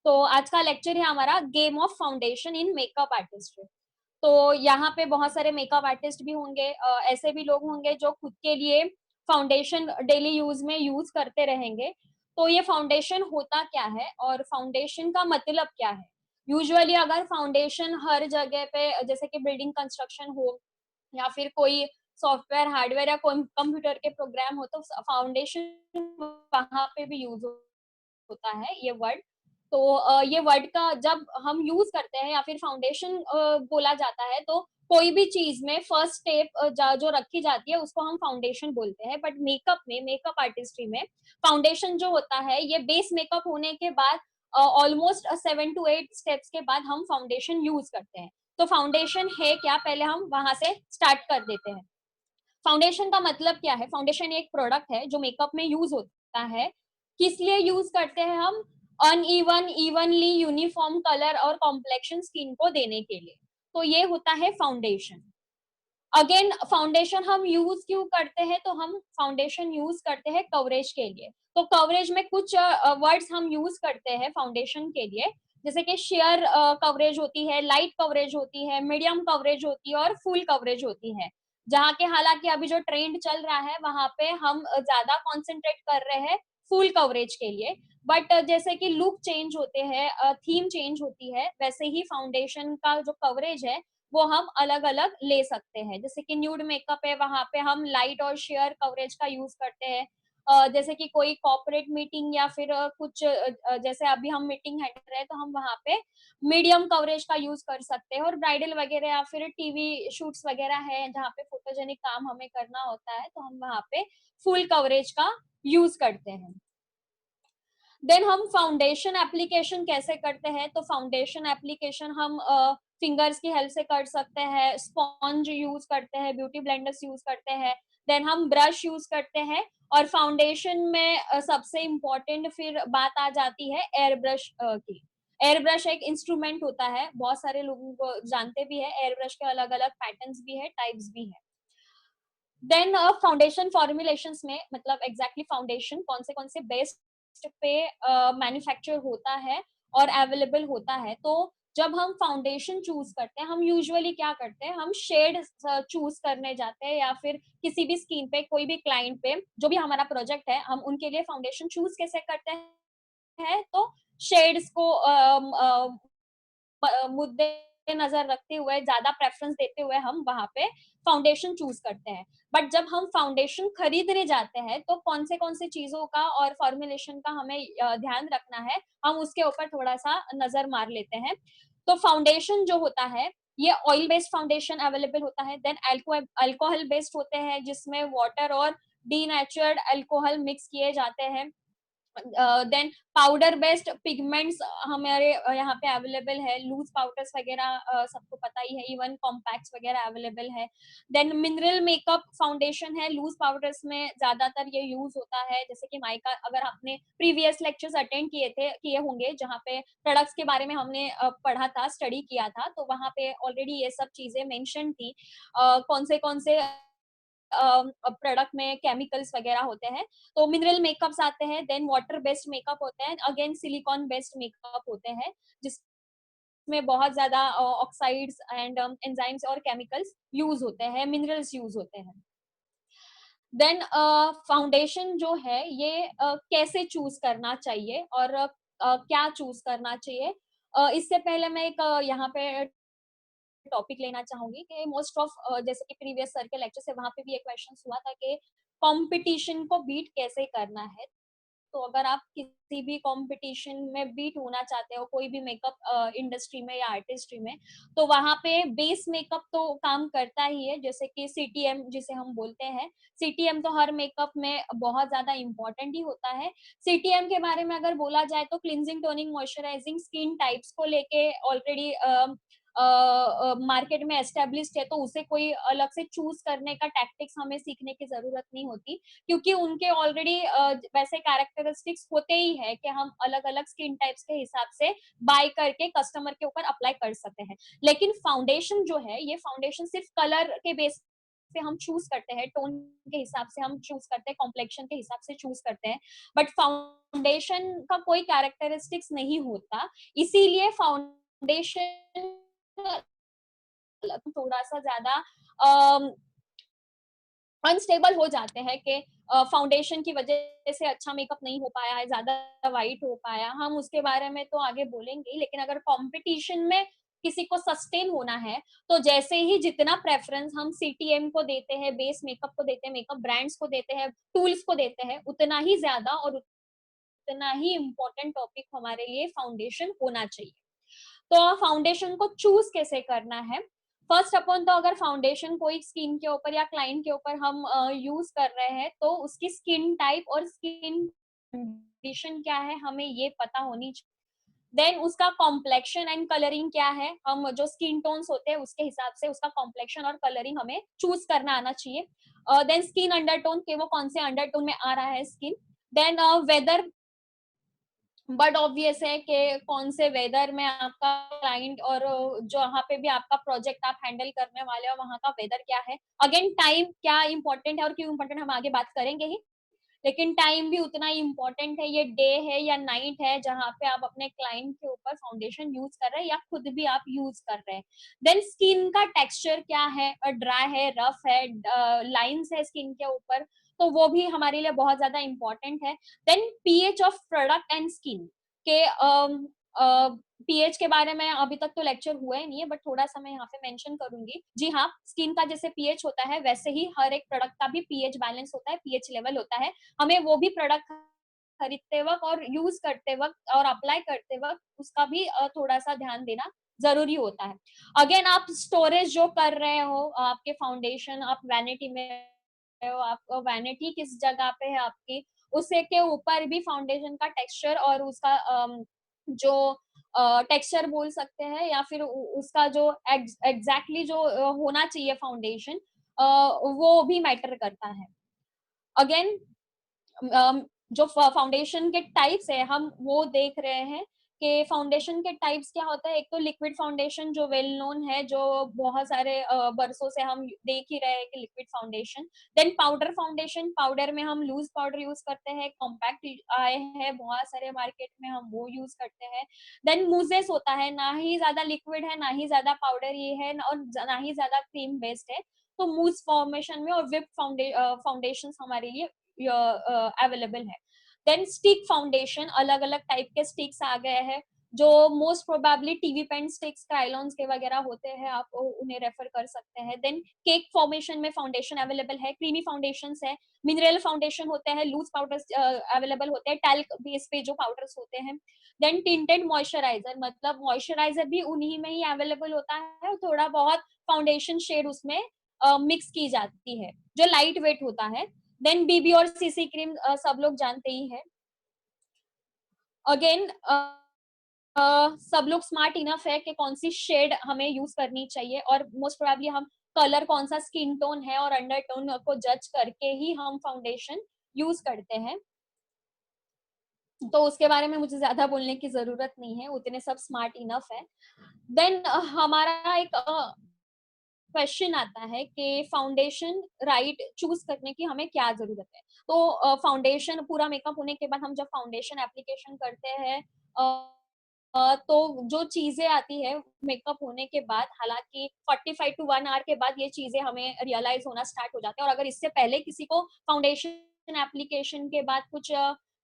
तो आज का लेक्चर है हमारा game of foundation in makeup artistry. तो यहाँ पे बहुत सारे मेकअप आर्टिस्ट भी होंगे, ऐसे भी लोग होंगे जो खुद के लिए फाउंडेशन डेली यूज में यूज करते रहेंगे। तो ये फाउंडेशन होता क्या है और फाउंडेशन का मतलब क्या है? यूजुअली अगर फाउंडेशन हर जगह पे, जैसे कि बिल्डिंग कंस्ट्रक्शन हो या फिर कोई सॉफ्टवेयर हार्डवेयर या कोई कंप्यूटर के प्रोग्राम हो, तो फाउंडेशन वहां पे भी यूज होता है ये वर्ड। तो ये वर्ड का जब हम यूज करते हैं या फिर फाउंडेशन बोला जाता है, तो कोई भी चीज में फर्स्ट स्टेप जो रखी जाती है उसको हम फाउंडेशन बोलते हैं। बट मेकअप में, मेकअप आर्टिस्ट्री में फाउंडेशन जो होता है ये बेस मेकअप होने के बाद ऑलमोस्ट 7 to 8 स्टेप्स के बाद हम फाउंडेशन यूज करते हैं। तो फाउंडेशन है क्या, पहले हम वहां से स्टार्ट कर देते हैं। फाउंडेशन का मतलब क्या है? फाउंडेशन एक प्रोडक्ट है जो मेकअप में यूज होता है। किस लिए यूज करते हैं हम? अनइवन, इवनली यूनिफॉर्म कलर और कॉम्प्लेक्शन स्किन को देने के लिए। तो ये होता है फाउंडेशन। अगेन फाउंडेशन हम यूज क्यों करते हैं? तो हम फाउंडेशन यूज करते हैं कवरेज के लिए। तो कवरेज में कुछ वर्ड्स हम यूज करते हैं फाउंडेशन के लिए, जैसे कि शेयर कवरेज होती है, लाइट कवरेज होती है, मीडियम कवरेज होती है और फुल कवरेज होती है। जहाँ के हालांकि अभी जो ट्रेंड चल रहा है वहां पे हम ज्यादा कॉन्सेंट्रेट कर रहे हैं फुल कवरेज के लिए। बट जैसे कि लुक चेंज होते हैं, थीम चेंज होती है, वैसे ही फाउंडेशन का जो कवरेज है वो हम अलग अलग ले सकते हैं। जैसे कि न्यूड मेकअप है, वहां पे हम लाइट और शेयर कवरेज का यूज करते हैं। जैसे कि कोई कॉर्पोरेट मीटिंग या फिर कुछ जैसे अभी हम मीटिंग हैंड कर रहे हैं तो हम वहां पे मीडियम कवरेज का यूज कर सकते हैं। और ब्राइडल वगैरह या फिर टीवी शूट्स वगैरह है जहाँ पे फोटोजेनिक काम हमें करना होता है, तो हम वहां पे फुल कवरेज का यूज करते हैं। देन हम फाउंडेशन एप्लीकेशन कैसे करते हैं? तो फाउंडेशन एप्लीकेशन हम फिंगर्स की हेल्प से कर सकते हैं, स्पॉन्ज यूज करते हैं, ब्यूटी ब्लेंडर्स यूज करते हैं, देन हम ब्रश यूज करते हैं। और फाउंडेशन में सबसे इम्पोर्टेंट फिर बात आ जाती है एयर ब्रश की। एयर ब्रश एक इंस्ट्रूमेंट होता है, बहुत सारे लोगों को जानते भी है। एयर ब्रश के अलग अलग पैटर्न्स भी है, टाइप्स भी है। देन फाउंडेशन फॉर्मुलेशंस में, मतलब एग्जैक्टली फाउंडेशन कौन से बेस्ट पे मैन्युफैक्चर होता है और अवेलेबल होता है। तो जब हम फाउंडेशन चूज करते हैं, हम यूजुअली क्या करते हैं, हम शेड चूज करने जाते हैं या फिर किसी भी स्किन पे, कोई भी क्लाइंट पे जो भी हमारा प्रोजेक्ट है, हम उनके लिए फाउंडेशन चूज कैसे करते हैं? तो शेड्स को मुद्दे नजर रखते हुए, ज्यादा प्रेफरेंस देते हुए हम वहां पे फाउंडेशन चूज करते हैं। बट जब हम फाउंडेशन खरीदने जाते हैं तो कौन से चीजों का और फॉर्मुलेशन का हमें ध्यान रखना है, हम उसके ऊपर थोड़ा सा नजर मार लेते हैं। तो फाउंडेशन जो होता है ये ऑयल बेस्ड फाउंडेशन अवेलेबल होता है। देन अल्कोहल बेस्ड होते हैं जिसमें वाटर और डीनेचर्ड अल्कोहल मिक्स किए जाते हैं। देन पाउडर बेस्ड पिगमेंट्स हमारे यहाँ पे अवेलेबल है, लूज पाउडर्स वगैरह सबको पता ही है, इवन कॉम्पैक्ट्स वगैरह अवेलेबल है। देन मिनरल मेकअप फाउंडेशन है, लूज पाउडर्स में ज्यादातर ये यूज होता है। जैसे कि माइका, अगर आपने प्रीवियस लेक्चर्स अटेंड किए होंगे जहाँ पे प्रोडक्ट्स के बारे में हमने पढ़ा था, स्टडी किया था, तो वहां पे ऑलरेडी ये सब चीजें मेंशन थी। कौन से प्रोडक्ट में केमिकल्स वगैरह होते हैं। तो मिनरल मेकअप्स आते हैं, देन वाटर बेस्ड मेकअप होते हैं, अगेन सिलिकॉन बेस्ड मेकअप होते हैं जिसमें बहुत ज्यादा ऑक्साइड्स एंड एंजाइम्स और केमिकल्स यूज होते हैं, मिनरल्स यूज होते हैं। देन फाउंडेशन जो है ये कैसे चूज करना चाहिए और क्या चूज करना चाहिए? इससे पहले मैं एक यहाँ पे टॉपिक लेना चाहूंगी कि मोस्ट ऑफ, जैसे कि प्रीवियस सर के लेक्चर से वहां पे भी एक क्वेश्चन हुआ था कि कंपटीशन को बीट कैसे करना है। तो अगर आप किसी भी कंपटीशन में बीट होना चाहते हो, कोई भी मेकअप इंडस्ट्री में या आर्टिस्ट्री में, तो वहां पे बेस मेकअप तो काम करता ही है, जैसे कि सीटीएम जिसे हम बोलते हैं। सीटीएम तो हर मेकअप में बहुत ज्यादा इंपॉर्टेंट ही होता है। सीटीएम के बारे में अगर बोला जाए तो cleansing, toning, moisturising skin types को लेके ऑलरेडी मार्केट में एस्टेब्लिश्ड है, तो उसे कोई अलग से चूज करने का टैक्टिक्स हमें सीखने की जरूरत नहीं होती, क्योंकि उनके ऑलरेडी वैसे कैरेक्टरिस्टिक्स होते ही है कि हम अलग अलग स्किन टाइप्स के हिसाब से बाय करके कस्टमर के ऊपर अप्लाई कर सकते हैं। लेकिन फाउंडेशन जो है, ये फाउंडेशन सिर्फ कलर के बेस से हम चूज करते हैं, टोन के हिसाब से हम चूज करते हैं, कॉम्प्लेक्शन के हिसाब से चूज करते हैं, बट फाउंडेशन का कोई कैरेक्टरिस्टिक्स नहीं होता, इसीलिए फाउंडेशन थोड़ा सा ज्यादा अनस्टेबल हो जाते हैं कि फाउंडेशन की वजह से अच्छा मेकअप नहीं हो पाया है, ज्यादा वाइट हो पाया, हम उसके बारे में तो आगे बोलेंगे, लेकिन अगर कंपटीशन में किसी को सस्टेन होना है, तो जैसे ही जितना प्रेफरेंस हम सीटीएम को देते हैं, बेस मेकअप को देते हैं, मेकअप ब्रांड्स को देते हैं, टूल्स को देते हैं, उतना ही ज्यादा और उतना ही इम्पोर्टेंट टॉपिक हमारे लिए फाउंडेशन होना चाहिए। तो फाउंडेशन को चूज कैसे करना है, फर्स्ट अपन तो अगर फाउंडेशन कोई स्किन के ऊपर या क्लाइंट के ऊपर हम यूज कर रहे हैं, तो उसकी स्किन टाइप और स्किन कंडीशन क्या है हमें ये पता होनी चाहिए। देन उसका कॉम्प्लेक्शन एंड कलरिंग क्या है, हम जो स्किन टोन्स होते हैं उसके हिसाब से उसका कॉम्प्लेक्शन और कलरिंग हमें चूज करना आना चाहिए। देन स्किन अंडरटोन के वो कौन से अंडरटोन में आ रहा है skin, then weather, but obvious है कि कौन से वेदर में आपका क्लाइंट और जहाँ पे भी आपका प्रोजेक्ट आप हैंडल करने वाले हो वहां का वेदर क्या है, अगेन टाइम क्या इंपॉर्टेंट है और क्यों इंपॉर्टेंट हम आगे बात करेंगे ही, लेकिन टाइम भी उतना ही इम्पोर्टेंट है, ये डे है या नाइट है जहाँ पे आप अपने क्लाइंट के ऊपर फाउंडेशन यूज कर रहे हैं या खुद भी आप यूज कर रहे हैं। देन स्किन का टेक्सचर क्या है, ड्राई है, रफ है, लाइंस है स्किन के ऊपर, तो वो भी हमारे लिए बहुत ज्यादा इम्पोर्टेंट है। Then pH of product and skin के पीएच के बारे में अभी तक तो लेक्चर हुआ ही नहीं है, बट थोड़ा सा मैं यहाँ पे मेंशन करूंगी। जी हाँ, स्किन का जैसे पीएच होता है वैसे ही हर एक प्रोडक्ट का भी पीएच बैलेंस होता है, पीएच लेवल होता है, हमें वो भी प्रोडक्ट खरीदते वक्त और यूज करते वक्त और अप्लाई करते वक्त उसका भी थोड़ा सा ध्यान देना जरूरी होता है। अगेन आप स्टोरेज जो कर रहे हो आपके फाउंडेशन, आप वैनिटी में हो, आप वैनिटी किस जगह पे है आपकी, उसे के ऊपर भी फाउंडेशन का टेक्सचर और उसका जो टेक्सचर बोल सकते हैं या फिर उसका जो एग्जैक्टली जो होना चाहिए फाउंडेशन, वो भी मैटर करता है। अगेन जो फाउंडेशन के टाइप्स है हम वो देख रहे हैं कि फाउंडेशन के टाइप्स क्या होता है। एक तो लिक्विड फाउंडेशन जो वेल नोन है, जो बहुत सारे बरसों से हम देख ही रहे हैं कि liquid foundation. Then powder foundation, powder में हम लूज पाउडर यूज करते हैं, कॉम्पैक्ट आए हैं बहुत सारे मार्केट में, हम वो यूज करते हैं। देन मूजेस होता है, ना ही ज्यादा लिक्विड है ना ही ज्यादा पाउडर ये है और ना ही ज्यादा क्रीम बेस्ड है, तो मूज फॉर्मेशन में और विप फाउंडेशन हमारे लिए अवेलेबल है। देन स्टिक फाउंडेशन, अलग अलग टाइप के स्टिक्स आ गए हैं, जो most probably TV pen sticks, crayons के वगैरह होते हैं, आप उन्हें रेफर कर सकते हैं। देन केक फॉर्मेशन में फाउंडेशन अवेलेबल है, क्रीमी फाउंडेशन है, मिनरल फाउंडेशन होते हैं, लूज पाउडर्स अवेलेबल होते हैं, टैल्क बेस पे जो पाउडर्स होते हैं। देन टिंटेड मॉइस्चराइजर, मतलब मॉइस्चराइजर भी उन्हीं में ही अवेलेबल होता है और थोड़ा बहुत फाउंडेशन शेड उसमें मिक्स की जाती है, जो लाइट वेट होता है। देन बीबी और सीसी क्रीम सब लोग जानते ही है। अगेन सब लोग स्मार्ट इनफ है कि कौन सी शेड हमें यूज करनी चाहिए, और मोस्ट प्रोबेबली हम कलर कौन सा स्किन टोन है और अंडरटोन को जज करके ही हम फाउंडेशन यूज करते हैं, तो उसके बारे में मुझे ज्यादा बोलने की जरूरत नहीं है, उतने सब स्मार्ट इनफ है। देन हमारा एक क्वेश्चन आता है कि फाउंडेशन राइट चूज करने की हमें क्या जरूरत है। तो फाउंडेशन पूरा मेकअप होने के बाद हम जब फाउंडेशन एप्लीकेशन करते हैं, तो जो चीजें आती है मेकअप होने के बाद, हालांकि 45 टू 1 आवर के बाद ये चीजें हमें रियलाइज होना स्टार्ट हो जाते हैं, और अगर इससे पहले किसी को फाउंडेशन एप्लीकेशन के बाद कुछ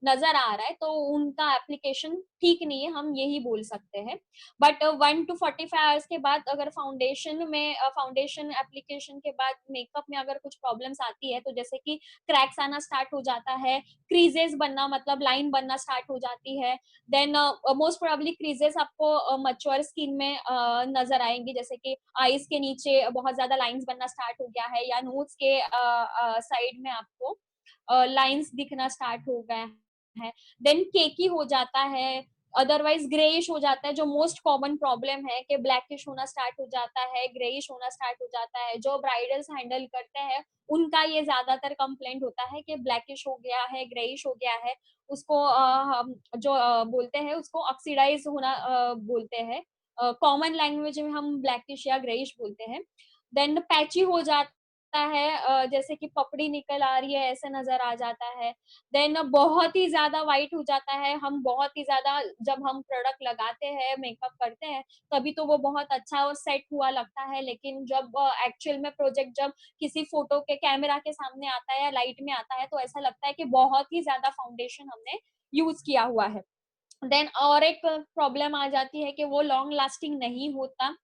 नजर आ रहा है तो उनका एप्लीकेशन ठीक नहीं है, हम यही बोल सकते हैं। बट 1 to 45 आवर्स के बाद अगर फाउंडेशन एप्लीकेशन के बाद मेकअप में अगर कुछ प्रॉब्लम्स आती है, तो जैसे कि क्रैक्स आना स्टार्ट हो जाता है, क्रीजेस बनना मतलब लाइन बनना स्टार्ट हो जाती है, देन मोस्ट प्रोबेबली क्रीजेस आपको मैच्योर स्किन में नजर आएंगी, जैसे कि आईज के नीचे बहुत ज्यादा लाइंस बनना स्टार्ट हो गया है, या नोज के साइड में आपको लाइंस दिखना स्टार्ट हो गए है। देन केकी हो जाता है, अदरवाइज ग्रेइश हो जाता है, जो मोस्ट कॉमन प्रॉब्लम है कि ब्लैकिश होना स्टार्ट हो जाता है, ग्रेइश होना स्टार्ट हो जाता है। जो ब्राइडल्स हैंडल करते हैं उनका ये ज्यादातर कंप्लेंट होता है कि ब्लैकिश हो गया है, ग्रेइश हो गया है, उसको हम जो बोलते हैं उसको ऑक्सीडाइज होना बोलते हैं, कॉमन लैंग्वेज में हम ब्लैकिश या ग्रेइश बोलते हैं। देन पैची हो जाता लगता है जैसे कि पपड़ी निकल आ रही है, ऐसे नजर आ जाता है। देन बहुत ही ज्यादा वाइट हो जाता है। हम बहुत ही ज्यादा, जब हम प्रोडक्ट लगाते हैं, मेकअप करते हैं, तभी तो वो बहुत अच्छा और सेट हुआ लगता है, लेकिन जब एक्चुअल में प्रोजेक्ट जब किसी फोटो के कैमरा के सामने आता है या लाइट में आता है, तो ऐसा लगता है कि बहुत ही ज्यादा फाउंडेशन हमने यूज किया हुआ है। देन और एक प्रॉब्लम आ जाती है कि वो लॉन्ग लास्टिंग नहीं होता।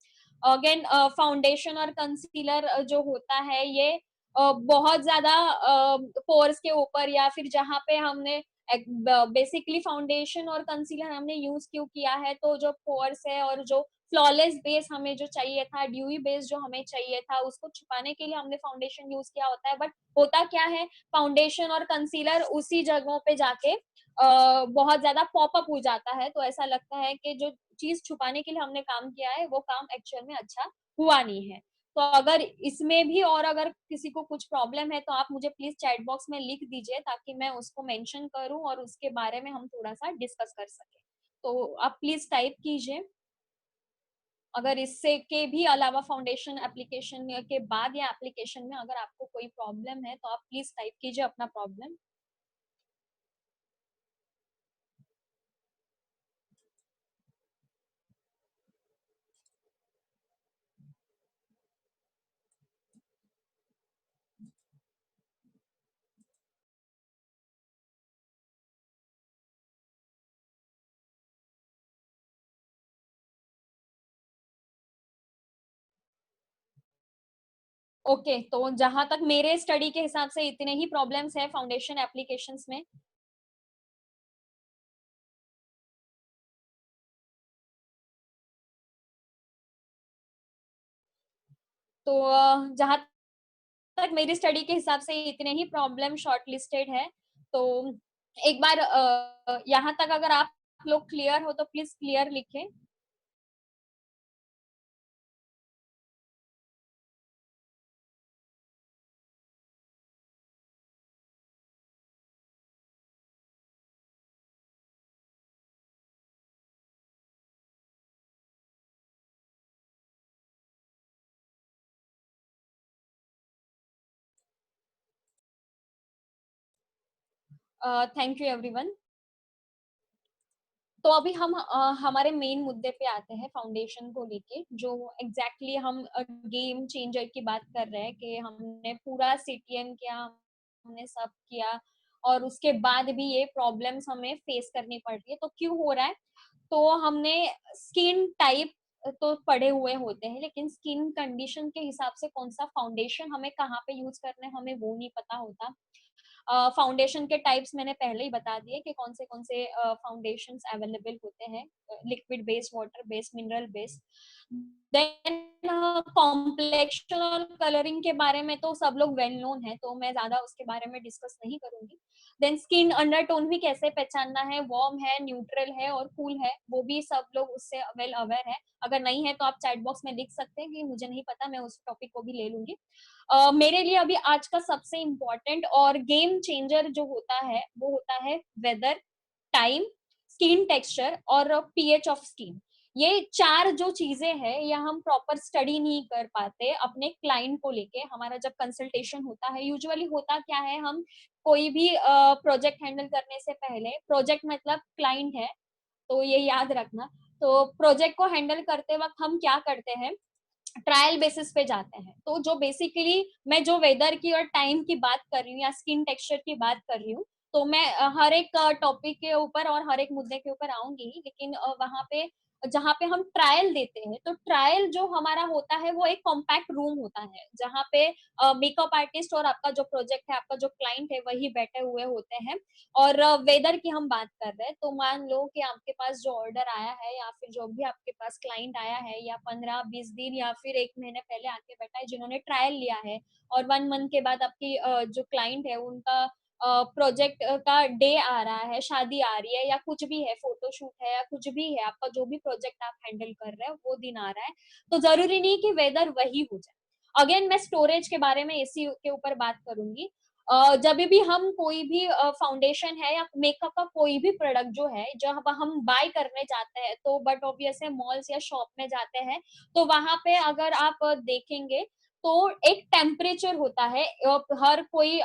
अगेन फाउंडेशन और कंसीलर जो होता है, ये बहुत ज्यादा पोर्स के ऊपर या फिर जहां पे हमने बेसिकली फाउंडेशन और कंसीलर हमने यूज क्यों किया है, तो जो पोर्स है और जो फ्लॉलेस बेस हमें जो चाहिए था, ड्यूई बेस जो हमें चाहिए था, उसको छुपाने के लिए हमने फाउंडेशन यूज किया होता है। बट होता क्या है, फाउंडेशन और कंसीलर उसी जगहों पे जाके बहुत ज्यादा पॉपअप हो जाता है। तो ऐसा लगता है कि जो चीज छुपाने के लिए हमने काम किया है, वो काम एक्चुअल में अच्छा हुआ नहीं है। तो अगर इसमें भी और अगर किसी को कुछ प्रॉब्लम है, तो आप मुझे प्लीज चैट बॉक्स में लिख दीजिए, ताकि मैं उसको मेंशन करूं और उसके बारे में हम थोड़ा सा डिस्कस कर सके। तो आप प्लीज टाइप कीजिए, अगर इससे के भी अलावा फाउंडेशन एप्लीकेशन के बाद या एप्लीकेशन में अगर आपको कोई प्रॉब्लम है, तो आप प्लीज टाइप कीजिए अपना प्रॉब्लम। ओके, तो जहां तक मेरे स्टडी के हिसाब से इतने ही प्रॉब्लम्स है फाउंडेशन एप्लीकेशंस में। तो जहां तक मेरी स्टडी के हिसाब से इतने ही प्रॉब्लम शॉर्ट लिस्टेड है। तो एक बार यहाँ तक अगर आप लोग क्लियर हो, तो प्लीज क्लियर लिखें। Thank you everyone. तो अभी हम हमारे मेन मुद्दे पे आते हैं, फाउंडेशन को लेके, जो एग्जैक्टली हम गेम चेंजर की बात कर रहे हैं कि हमने पूरा सीटीएम किया, हमने सब किया, और उसके बाद भी ये प्रॉब्लम्स हमें फेस करनी पड़ रही है। तो क्यों हो रहा है? तो हमने स्किन टाइप तो पढ़े हुए होते हैं, लेकिन स्किन कंडीशन के हिसाब से कौन सा फाउंडेशन हमें कहाँ पे यूज करना है, हमें वो नहीं पता होता। फाउंडेशन के टाइप्स मैंने पहले ही बता दिए कि कौन से फाउंडेशन अवेलेबल होते हैं, liquid base, water base, mineral base. Then complexion और कलरिंग के बारे में तो सब लोग वेल नोन है, तो मैं ज्यादा उसके बारे में डिस्कस नहीं करूंगी। देन स्किन अंडरटोन भी कैसे पहचानना है, वार्म है, न्यूट्रल है और कूल है, वो भी सब लोग उससे वेल अवेयर है। अगर नहीं है तो आप चैट बॉक्स में लिख सकते हैं कि मुझे नहीं पता, मैं उस टॉपिक को भी ले लूंगी। मेरे लिए अभी आज का सबसे इम्पोर्टेंट और गेम चेंजर जो होता है, वो होता है वेदर, टाइम, स्किन टेक्सचर और पीएच ऑफ स्किन। ये चार जो चीजें हैं, ये हम प्रॉपर स्टडी नहीं कर पाते अपने क्लाइंट को लेके। हमारा जब कंसल्टेशन होता है, यूजुअली होता क्या है, हम कोई भी प्रोजेक्ट हैंडल करने से पहले, प्रोजेक्ट मतलब क्लाइंट है, तो ये याद रखना। तो प्रोजेक्ट को हैंडल करते वक्त हम क्या करते हैं, ट्रायल बेसिस पे जाते हैं। तो जो बेसिकली मैं जो वेदर की और टाइम की बात कर रही हूँ या स्किन टेक्सचर की बात कर रही हूँ, तो मैं हर एक टॉपिक के ऊपर और हर एक मुद्दे के ऊपर आऊंगी, लेकिन वहां पे जहाँ पे हम ट्रायल देते हैं, तो ट्रायल जो हमारा होता है, वो एक कॉम्पैक्ट रूम होता है, जहाँ पे मेकअप आर्टिस्ट और आपका जो प्रोजेक्ट है, आपका जो क्लाइंट है, वही बैठे हुए होते हैं। और वेदर की हम बात कर रहे हैं, तो मान लो कि आपके पास जो ऑर्डर आया है, या फिर जो भी आपके पास क्लाइंट आया है, या 15-20 दिन या फिर 1 महीने पहले आके बैठा है, जिन्होंने ट्रायल लिया है, और 1 मंथ के बाद आपकी जो क्लाइंट है, उनका प्रोजेक्ट का डे आ रहा है, शादी आ रही है, या कुछ भी है, फोटोशूट है, या कुछ भी है, आपका जो भी प्रोजेक्ट आप हैंडल कर रहे हो, वो दिन आ रहा है, तो जरूरी नहीं कि वेदर वही हो जाए। अगेन मैं स्टोरेज के बारे में इसी के ऊपर बात करूंगी। जब भी हम कोई भी फाउंडेशन है या मेकअप का कोई भी प्रोडक्ट जो है, जब हम बाय करने जाते हैं, तो बट ऑब्वियस है, मॉल्स या शॉप में जाते हैं, तो वहां पे अगर आप देखेंगे, तो एक टेम्परेचर होता है, हर कोई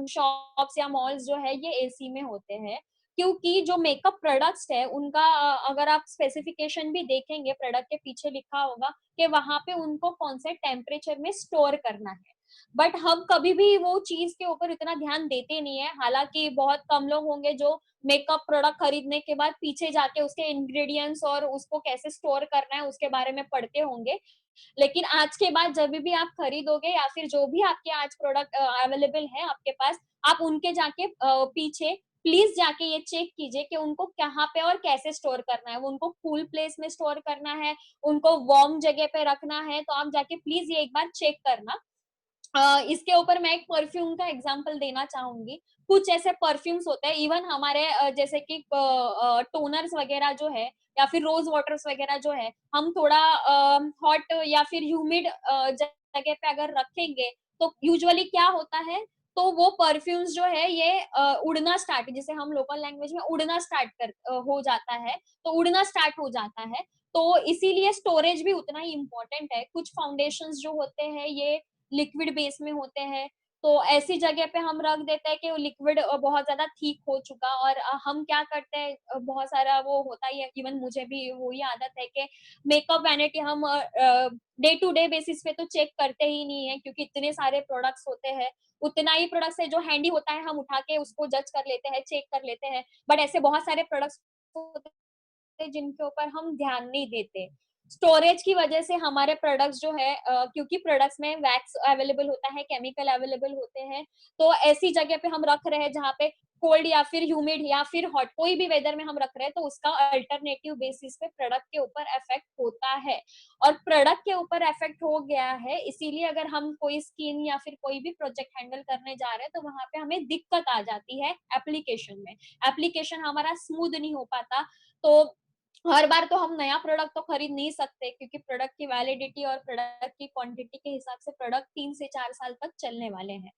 शॉप्स या मॉल्स जो है ये एसी में होते हैं, क्योंकि जो मेकअप प्रोडक्ट्स है उनका अगर आप स्पेसिफिकेशन भी देखेंगे, प्रोडक्ट के पीछे लिखा होगा कि वहां पे उनको कौन से टेम्परेचर में स्टोर करना है। बट हम कभी भी वो चीज के ऊपर इतना ध्यान देते नहीं है, हालांकि बहुत कम लोग होंगे जो मेकअप प्रोडक्ट खरीदने के बाद पीछे जाके उसके इंग्रेडिएंट्स और उसको कैसे स्टोर करना है उसके बारे में पढ़ते होंगे। लेकिन आज के बाद जब भी आप खरीदोगे या फिर जो भी आपके आज प्रोडक्ट अवेलेबल है आपके पास, आप उनके जाके पीछे प्लीज जाके ये चेक कीजिए कि उनको कहाँ पे और कैसे स्टोर करना है, वो उनको कूल प्लेस में स्टोर करना है, उनको वार्म जगह पे रखना है, तो आप जाके प्लीज ये एक बार चेक करना। इसके ऊपर मैं एक परफ्यूम का एग्जांपल देना चाहूंगी। कुछ ऐसे परफ्यूम्स होते हैं, इवन हमारे जैसे कि टोनर्स वगैरह जो है या फिर रोज वाटर्स वगैरह जो है, हम थोड़ा हॉट या फिर ह्यूमिड जगह पे अगर रखेंगे तो यूजुअली क्या होता है, तो वो परफ्यूम्स जो है ये उड़ना स्टार्ट, जिसे हम लोकल लैंग्वेज में उड़ना स्टार्ट हो जाता है, तो उड़ना स्टार्ट हो जाता है। तो इसीलिए स्टोरेज भी उतना ही इम्पोर्टेंट है। कुछ फाउंडेशंस जो होते हैं ये लिक्विड बेस में होते हैं, तो ऐसी जगह पे हम रख देते हैं कि वो लिक्विड बहुत ज्यादा ठीक हो चुका, और हम क्या करते हैं, बहुत सारा वो होता ही है, इवन मुझे भी वही आदत है कि मेकअप वैनिटी हम डे टू डे बेसिस पे तो चेक करते ही नहीं है, क्योंकि इतने सारे प्रोडक्ट्स होते हैं, उतना ही प्रोडक्ट्स है जो हैंडी होता है हम उठा के उसको जज कर लेते हैं, चेक कर लेते हैं। बट ऐसे बहुत सारे प्रोडक्ट्स होते हैं जिनके ऊपर हम ध्यान नहीं देते। स्टोरेज की वजह से हमारे प्रोडक्ट्स जो है क्योंकि प्रोडक्ट्स में वैक्स अवेलेबल होता है, केमिकल अवेलेबल होते हैं, तो ऐसी जगह पे हम रख रहे हैं जहाँ पे कोल्ड या फिर ह्यूमिड या फिर हॉट कोई भी वेदर में हम रख रहे हैं, तो उसका अल्टरनेटिव बेसिस पे प्रोडक्ट के ऊपर इफेक्ट होता है। और प्रोडक्ट के ऊपर इफेक्ट हो गया है, इसीलिए अगर हम कोई स्किन या फिर कोई भी प्रोजेक्ट हैंडल करने जा रहे हैं तो वहां पे हमें दिक्कत आ जाती है एप्लीकेशन में, एप्लीकेशन हमारा स्मूथ नहीं हो पाता। तो हर बार तो हम नया प्रोडक्ट तो खरीद नहीं सकते, क्योंकि प्रोडक्ट की वैलिडिटी और प्रोडक्ट की क्वांटिटी के हिसाब से प्रोडक्ट 3 से 4 साल तक चलने वाले हैं।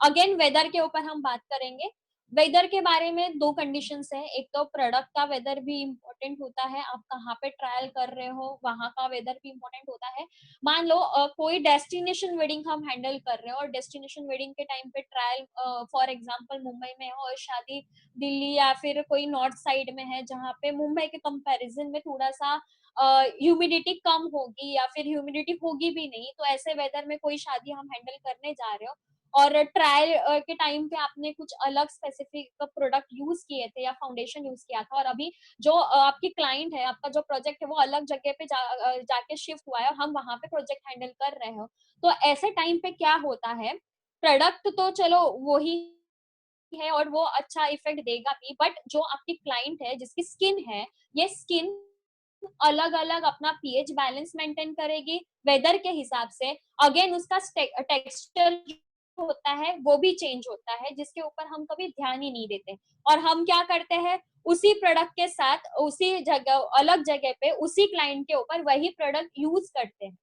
अगेन वेदर के ऊपर हम बात करेंगे। वेदर के बारे में दो कंडीशंस है, एक तो प्रोडक्ट का वेदर भी इम्पोर्टेंट होता है, आप कहाँ पे ट्रायल कर रहे हो वहां का वेदर भी इम्पोर्टेंट होता है। मान लो कोई डेस्टिनेशन वेडिंग हम हैंडल कर रहे हैं और डेस्टिनेशन वेडिंग के टाइम पे ट्रायल फॉर एग्जांपल मुंबई में है और शादी दिल्ली या फिर कोई नॉर्थ साइड में है, जहाँ पे मुंबई के कंपैरिजन में थोड़ा सा ह्यूमिडिटी कम होगी या फिर ह्यूमिडिटी होगी भी नहीं, तो ऐसे वेदर में कोई शादी हम हैंडल करने जा रहे हो और ट्रायल के टाइम पे आपने कुछ अलग स्पेसिफिक प्रोडक्ट यूज किए थे या फाउंडेशन यूज किया था, और अभी जो आपकी क्लाइंट है, आपका जो प्रोजेक्ट है वो अलग जगह पे जाके शिफ्ट हुआ है और हम वहां पे प्रोजेक्ट हैंडल कर रहे हो, तो ऐसे टाइम पे क्या होता है, प्रोडक्ट तो चलो वही है और वो अच्छा इफेक्ट देगा भी, बट जो आपकी क्लाइंट है जिसकी स्किन है, ये स्किन अलग अलग अपना पीएच बैलेंस मेंटेन करेगी वेदर के हिसाब से। अगेन उसका टेक्सचर होता है वो भी चेंज होता है, जिसके ऊपर हम कभी ध्यान ही नहीं देते, और हम क्या करते हैं, उसी प्रोडक्ट के साथ उसी जगह अलग जगह पे उसी क्लाइंट के ऊपर वही प्रोडक्ट यूज करते हैं,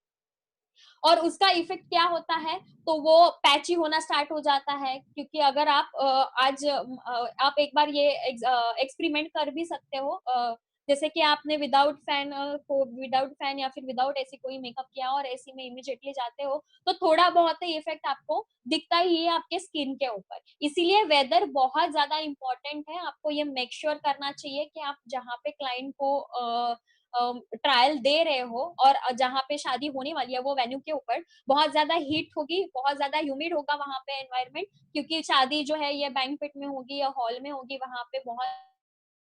और उसका इफेक्ट क्या होता है, तो वो पैची होना स्टार्ट हो जाता है। क्योंकि अगर आप आज आप एक बार ये एक्सपेरिमेंट कर भी सकते हो, जैसे कि आपने विदाउट फैन या फिर विदाउट ऐसी कोई मेकअप किया और ऐसी में इमिजिएटली जाते हो, तो थोड़ा बहुत इफेक्ट आपको दिखता ही है आपके स्किन के ऊपर। इसीलिए वेदर बहुत ज्यादा इंपॉर्टेंट है, आपको ये मेक श्योर करना चाहिए कि आप जहाँ पे क्लाइंट को ट्रायल दे रहे हो और जहाँ पे शादी होने वाली है वो वेन्यू के ऊपर बहुत ज्यादा हीट होगी, बहुत ज्यादा ह्यूमिड होगा वहां पे एनवायरनमेंट, क्योंकि शादी जो है ये बैंक्वेट में होगी या हॉल में होगी, वहां पे बहुत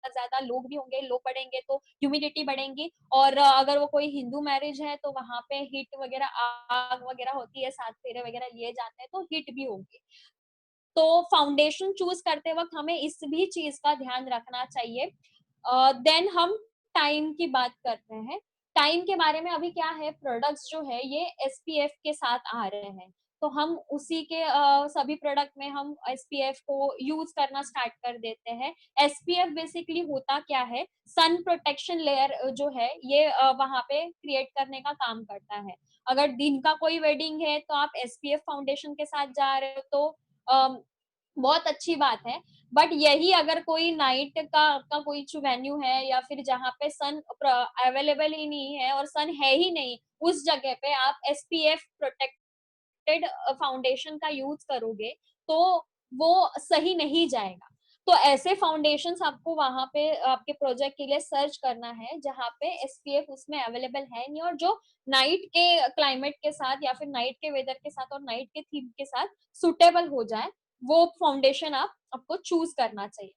ज्यादा लोग भी होंगे, लोग बढ़ेंगे तो ह्यूमिडिटी बढ़ेंगी, और अगर वो कोई हिंदू मैरिज है तो वहां पे हीट वगैरह आग वगैरह होती है, सात फेरे वगैरह लिए जाते हैं, तो हीट भी होगी। तो फाउंडेशन चूज करते वक्त हमें इस भी चीज का ध्यान रखना चाहिए। देन हम टाइम की बात करते हैं। टाइम के बारे में अभी क्या है, प्रोडक्ट्स जो है ये एसपीएफ के साथ आ रहे हैं, तो हम उसी के सभी प्रोडक्ट में हम एसपीएफ को यूज करना स्टार्ट कर देते हैं। एसपीएफ बेसिकली होता क्या है, सन प्रोटेक्शन लेयर जो है ये वहां पे क्रिएट करने का काम करता है। अगर दिन का कोई वेडिंग है तो आप एसपीएफ फाउंडेशन के साथ जा रहे हो तो बहुत अच्छी बात है। बट यही अगर कोई नाइट का कोई वेन्यू है या फिर जहाँ पे सन अवेलेबल ही नहीं है और सन है ही नहीं, उस जगह पे आप एसपीएफ प्रोटेक्ट एक्सेप्टेड फाउंडेशन का यूज करोगे तो वो सही नहीं जाएगा। तो ऐसे फाउंडेशंस आपको वहां पे आपके प्रोजेक्ट के लिए सर्च करना है जहाँ पे एसपीएफ उसमें अवेलेबल है नहीं, और जो नाइट के क्लाइमेट के साथ या फिर नाइट के वेदर के साथ और नाइट के थीम के साथ सुटेबल हो जाए, वो फाउंडेशन आपको चूज करना चाहिए।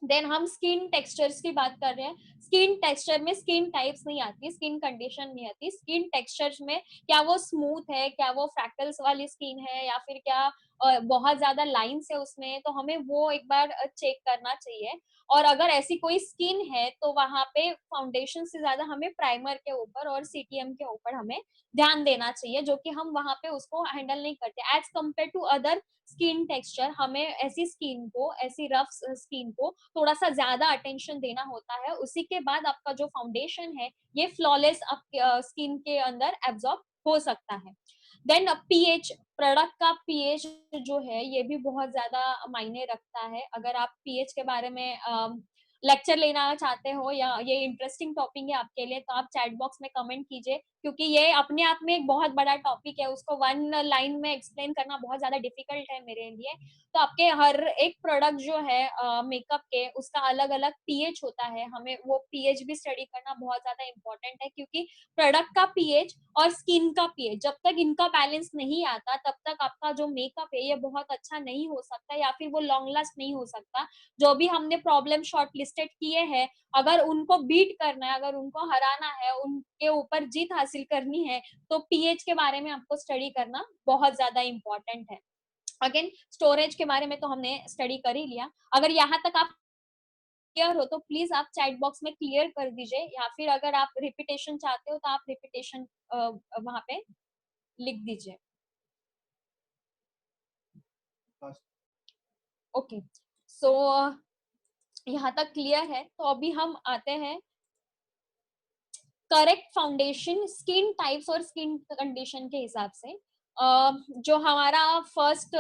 देन हम स्किन टेक्सचर्स की बात कर रहे हैं। स्किन टेक्सचर में स्किन टाइप्स नहीं आती, स्किन कंडीशन नहीं आती, स्किन टेक्सचर्स में क्या वो स्मूथ है, क्या वो फ्रैक्टल्स वाली स्किन है, या फिर क्या बहुत ज्यादा लाइंस है उसमें, तो हमें वो एक बार चेक करना चाहिए। और अगर ऐसी कोई स्किन है तो वहां पे फाउंडेशन से ज्यादा हमें प्राइमर के ऊपर और सीटीएम के ऊपर हमें ध्यान देना चाहिए, जो कि हम वहां पे उसको हैंडल नहीं करते as compare to other skin texture. हमें ऐसी स्किन को, ऐसी रफ स्किन को थोड़ा सा ज्यादा अटेंशन देना होता है, उसी के बाद आपका जो फाउंडेशन है ये फ्लॉलेस आपके स्किन के अंदर एब्जॉर्ब हो सकता है। देन पीएच, प्रोडक्ट का पीएच जो है ये भी बहुत ज्यादा मायने रखता है। अगर आप पीएच के बारे में लेक्चर लेना चाहते हो या ये इंटरेस्टिंग टॉपिक है आपके लिए, तो आप चैट बॉक्स में कमेंट कीजिए, क्योंकि ये अपने आप में एक बहुत बड़ा टॉपिक है, उसको वन लाइन में एक्सप्लेन करना बहुत ज्यादा डिफिकल्ट है मेरे लिए। तो आपके हर एक प्रोडक्ट जो है मेकअप के, उसका अलग अलग पीएच होता है, हमें वो पीएच भी स्टडी करना बहुत ज्यादा इंपॉर्टेंट है, क्योंकि प्रोडक्ट का पीएच और स्किन का पीएच जब तक इनका बैलेंस नहीं आता तब तक आपका जो मेकअप है ये बहुत अच्छा नहीं हो सकता, या फिर वो लॉन्ग लास्ट नहीं हो सकता। जो भी हमने प्रॉब्लम शॉर्ट लिस्टेड किए हैं, अगर उनको बीट करना है, अगर उनको हराना है, उनके ऊपर जीत हासिल करनी है, तो पीएच के बारे में आपको स्टडी करना बहुत ज्यादा इंपॉर्टेंट है। अगेन स्टोरेज के बारे में तो हमने स्टडी कर ही लिया। अगर यहाँ तक आप क्लियर हो तो प्लीज आप चैट बॉक्स में क्लियर कर दीजिए, या फिर अगर आप रिपीटेशन चाहते हो तो आप रिपीटेशन वहां पे लिख दीजिए। ओके, सो यहाँ तक क्लियर है। तो अभी हम आते हैं करेक्ट फाउंडेशन स्किन टाइप्स और स्किन कंडीशन के हिसाब से। जो हमारा फर्स्ट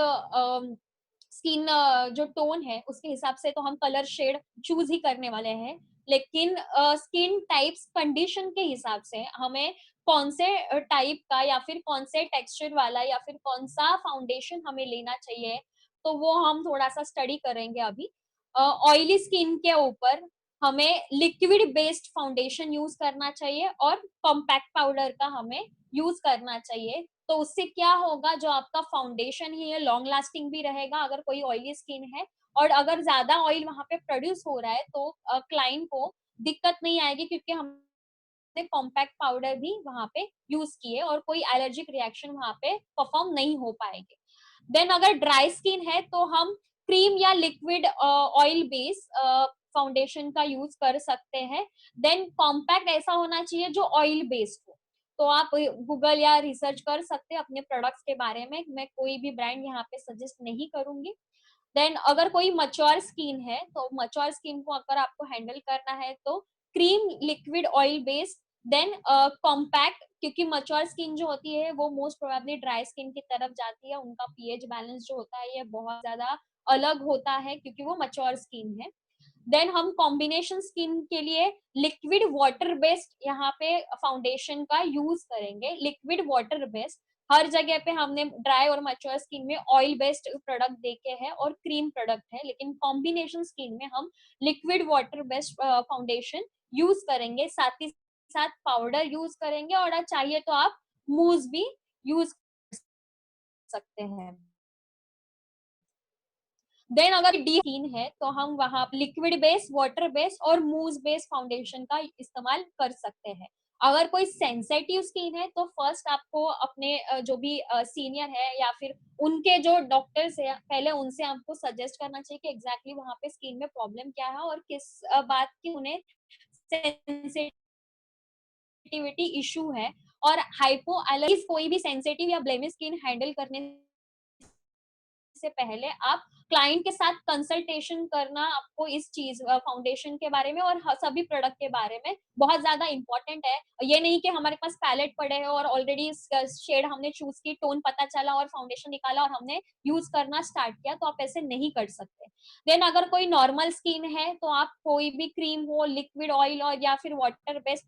स्किन जो टोन है उसके हिसाब से तो हम कलर शेड चूज ही करने वाले हैं, लेकिन स्किन टाइप्स कंडीशन के हिसाब से हमें कौन से टाइप का या फिर कौन से टेक्सचर वाला या फिर कौन सा फाउंडेशन हमें लेना चाहिए, तो वो हम थोड़ा सा स्टडी करेंगे अभी। ऑयली स्किन के ऊपर हमें लिक्विड बेस्ड फाउंडेशन यूज करना चाहिए और कॉम्पैक्ट पाउडर का हमें यूज करना चाहिए। तो उससे क्या होगा, जो आपका फाउंडेशन है ये लॉन्ग लास्टिंग भी रहेगा अगर कोई ऑयली स्किन है, और अगर ज्यादा ऑयल वहां पे प्रोड्यूस हो रहा है तो क्लाइंट को दिक्कत नहीं आएगी, क्योंकि हमने कॉम्पैक्ट पाउडर भी वहां पे यूज किए और कोई एलर्जिक रिएक्शन वहां पे परफॉर्म नहीं हो पाएंगे। देन अगर ड्राई स्किन है तो हम क्रीम या लिक्विड ऑयल बेस फाउंडेशन का यूज कर सकते हैं। देन कॉम्पैक्ट ऐसा होना चाहिए जो ऑयल बेस्ड हो। तो आप गूगल या रिसर्च कर सकते हैं अपने प्रोडक्ट्स के बारे में, मैं कोई भी ब्रांड यहाँ पे सजेस्ट नहीं करूंगी। देन अगर कोई मच्योर स्किन है तो मच्योर स्किन को अगर आपको हैंडल करना है तो cream, liquid, oil based, then compact, क्योंकि मच्योर स्किन जो होती है वो मोस्ट प्रोबेबली ड्राई स्किन की तरफ जाती है, उनका पीएच बैलेंस जो होता है ये बहुत ज्यादा अलग होता है क्योंकि वो मच्योर स्किन है। देन हम कॉम्बिनेशन स्किन के लिए लिक्विड वाटर बेस्ड यहाँ पे फाउंडेशन का यूज करेंगे। लिक्विड वाटर बेस्ड, हर जगह पे हमने ड्राई और मैच्योर स्किन में ऑयल बेस्ड प्रोडक्ट देखे हैं और क्रीम प्रोडक्ट है, लेकिन कॉम्बिनेशन स्किन में हम liquid water based foundation use करेंगे, साथ ही साथ पाउडर यूज करेंगे, और चाहिए तो आप मूज भी यूज कर सकते हैं। देन अगर डी स्किन है तो हम वहां लिक्विड बेस, वाटर बेस और मूज बेस फाउंडेशन का इस्तेमाल कर सकते हैं। अगर कोई सेंसिटिव स्किन है तो फर्स्ट आपको अपने जो भी सीनियर है या फिर उनके जो डॉक्टर्स है पहले उनसे आपको सजेस्ट करना चाहिए कि एग्जैक्टली वहां पे स्किन में प्रॉब्लम क्या है और किस बात की उन्हें सेंसिटिविटी इशू है। और हाइपो एलर्जी, कोई भी सेंसिटिव या ब्लेमिश स्किन हैंडल करने से पहले आप क्लाइंट के साथ कंसल्टेशन करना आपको इस चीज फाउंडेशन के बारे में और सभी प्रोडक्ट के बारे में बहुत ज्यादा इंपॉर्टेंट है। ये नहीं कि हमारे पास पैलेट पड़े हैं और ऑलरेडी शेड हमने चूज की, टोन पता चला और फाउंडेशन निकाला और हमने यूज करना स्टार्ट किया, तो आप ऐसे नहीं कर सकते। देन अगर कोई नॉर्मल स्किन है तो आप कोई भी क्रीम हो, लिक्विड ऑयल और या फिर वाटर बेस्ड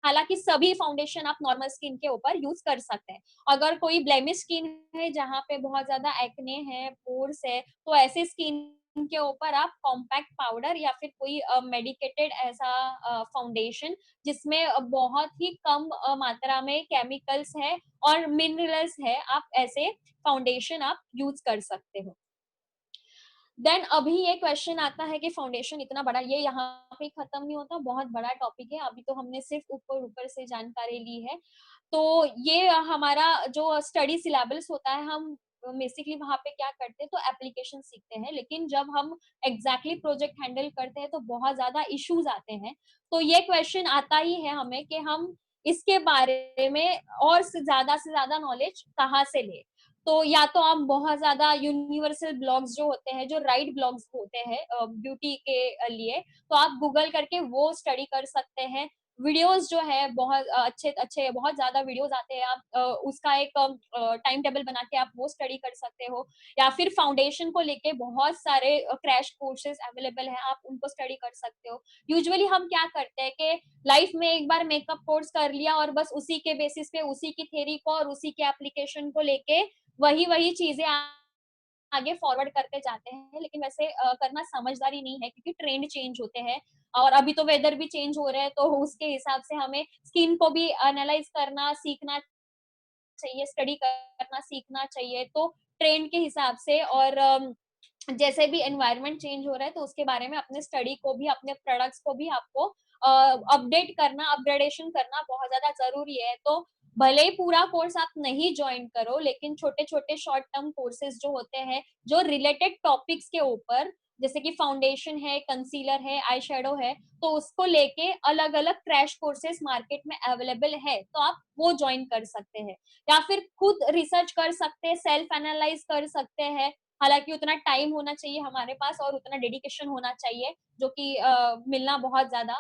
हालाँकि सभी फाउंडेशन आप नॉर्मल स्किन के ऊपर यूज़ कर सकते हैं। अगर कोई ब्लेमिश स्किन है जहाँ पे बहुत ज़्यादा एक्ने है, पोर्स है, तो ऐसे स्किन के ऊपर आप कॉम्पैक्ट पाउडर या फिर कोई मेडिकेटेड ऐसा फाउंडेशन जिसमें बहुत ही कम मात्रा में केमिकल्स है और मिनरल्स है, आप ऐसे फाउंडेशन आप यूज़ कर सकते हो। देन अभी ये क्वेश्चन आता है कि फाउंडेशन इतना बड़ा, ये यहाँ पे खत्म नहीं होता, बहुत बड़ा टॉपिक है। अभी तो हमने सिर्फ ऊपर-ऊपर से जानकारी ली है। तो ये हमारा जो स्टडी सिलेबस होता है, हम बेसिकली वहाँ पे क्या करते हैं, तो एप्लीकेशन सीखते हैं, लेकिन जब हम एग्ज़ैक्टली प्रोजेक्ट हैंडल करते हैं तो बहुत ज़्यादा इश्यूज़ आते हैं। तो ये क्वेश्चन आता ही है हमें कि हम इसके बारे में और से ज़्यादा नॉलेज कहाँ से लें? तो या तो आप बहुत ज़्यादा यूनिवर्सल ब्लॉग्स जो होते हैं, जो राइट ब्लॉग्स होते हैं ब्यूटी के लिए, तो आप गूगल करके वो स्टडी कर सकते हैं। वीडियोज़ जो है बहुत अच्छे-अच्छे बहुत ज़्यादा वीडियोज़ आते हैं, आप उसका एक टाइम टेबल बना के आप वो स्टडी कर सकते हो, या फिर फाउंडेशन को लेके बहुत सारे क्रैश कोर्सेज़ अवेलेबल हैं, आप उनको स्टडी कर सकते हो। यूजुअली हम क्या करते हैं कि लाइफ में एक बार मेकअप कोर्स कर लिया और बस उसी के बेसिस पे उसी की थ्योरी को और उसी के एप्लीकेशन को लेके वही चीज़ें आगे फॉरवर्ड करते जाते हैं, लेकिन वैसे करना समझदारी नहीं है, क्योंकि ट्रेंड चेंज होते हैं और अभी तो वेदर भी चेंज हो रहा है, तो उसके हिसाब से हमें स्किन को भी एनालाइज़ करना सीखना चाहिए, स्टडी करना सीखना चाहिए। तो ट्रेंड के हिसाब से और जैसे भी एनवायरनमेंट चेंज हो रहा है, तो उसके बारे में अपने स्टडी को भी, अपने प्रोडक्ट्स को भी आपको अपडेट करना, अपग्रेडेशन करना बहुत ज़्यादा ज़रूरी है। तो भले ही पूरा कोर्स आप नहीं जॉइन करो, लेकिन छोटे-छोटे शॉर्ट टर्म कोर्सेज़ जो होते हैं, जो रिलेटेड टॉपिक्स के ऊपर, जैसे कि फाउंडेशन है, कंसीलर है, आई शैडो है, तो उसको लेके अलग-अलग क्रैश कोर्सेज़ मार्केट में अवेलेबल है, तो आप वो जॉइन कर सकते हैं। या फिर खुद रिसर्च कर सकते हैं, सेल्फ एनालाइज़ कर सकते हैं। हालाँकि उतना टाइम होना चाहिए हमारे पास और उतना डेडिकेशन होना चाहिए, जो कि मिलना बहुत ज़्यादा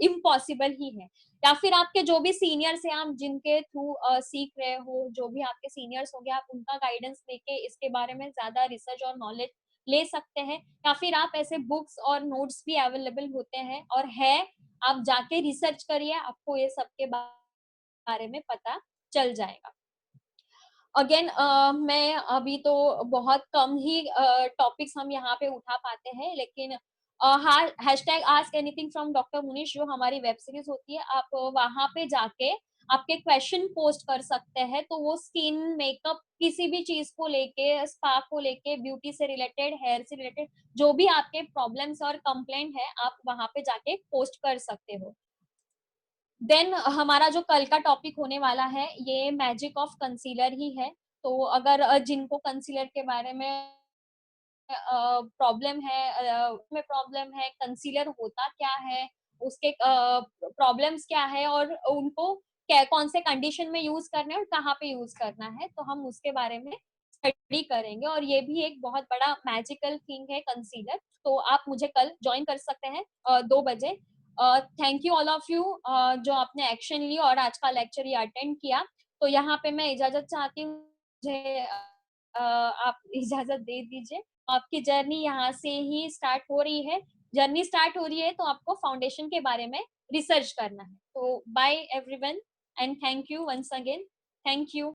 इम्पॉसिबल ही है। या फिर आपके जो भी सीनियर्स हैं, आप जिनके थ्रू सीख रहे हो, जो भी आपके सीनियर्स होंगे, आप उनका गाइडेंस लेके इसके बारे में ज़्यादा रिसर्च और नॉलेज ले सकते हैं, या फिर आप ऐसे बुक्स और नोट्स भी अवेलेबल होते हैं और है, आप जाके रिसर्च करिए, आपको ये सब के बारे में पता चल जाएगा। अगेन मैं अभी तो बहुत कम ही टॉपिक्स हम यहाँ पे उठा पाते हैं, लेकिन hashtag ask anything from doctor Munish जो हमारी वेब सीरीज होती है, आप वहाँ पे जाके आपके क्वेश्चन पोस्ट कर सकते हैं, तो वो स्किन, मेकअप, किसी भी चीज को लेके, स्पा को लेके, ब्यूटी से रिलेटेड, हेयर से रिलेटेड, जो भी आपके प्रॉब्लम्स और कंप्लेंट है, आप वहाँ पे जाके पोस्ट कर सकते हो। देन हमारा जो कल का टॉपिक होने वाला है, ये मैजिक ऑफ कंसीलर ही है। तो अगर जिनको कंसीलर के बारे में प्रॉब्लम है, कंसीलर होता क्या है, उसके प्रॉब्लम्स क्या है और उनको क्या कौन से कंडीशन में यूज़ करना है और कहाँ पे यूज़ करना है, तो हम उसके बारे में स्टडी करेंगे और ये भी एक बहुत बड़ा मैजिकल थिंग है कंसीलर। तो आप मुझे कल जॉइन कर सकते हैं 2 बजे। Thank you all of you जो आपने एक्शन ली और आज का लेक्चर ये अटेंड किया। तो यहाँ पे मैं इजाज़त चाहती हूँ, मुझे आप इजाज़त दे दीजिए। आपकी जर्नी यहाँ से ही स्टार्ट हो रही है। जर्नी स्टार्ट हो रही है तो आपको फाउंडेशन के बारे में रिसर्च करना है। तो bye everyone and thank you once again. Thank you.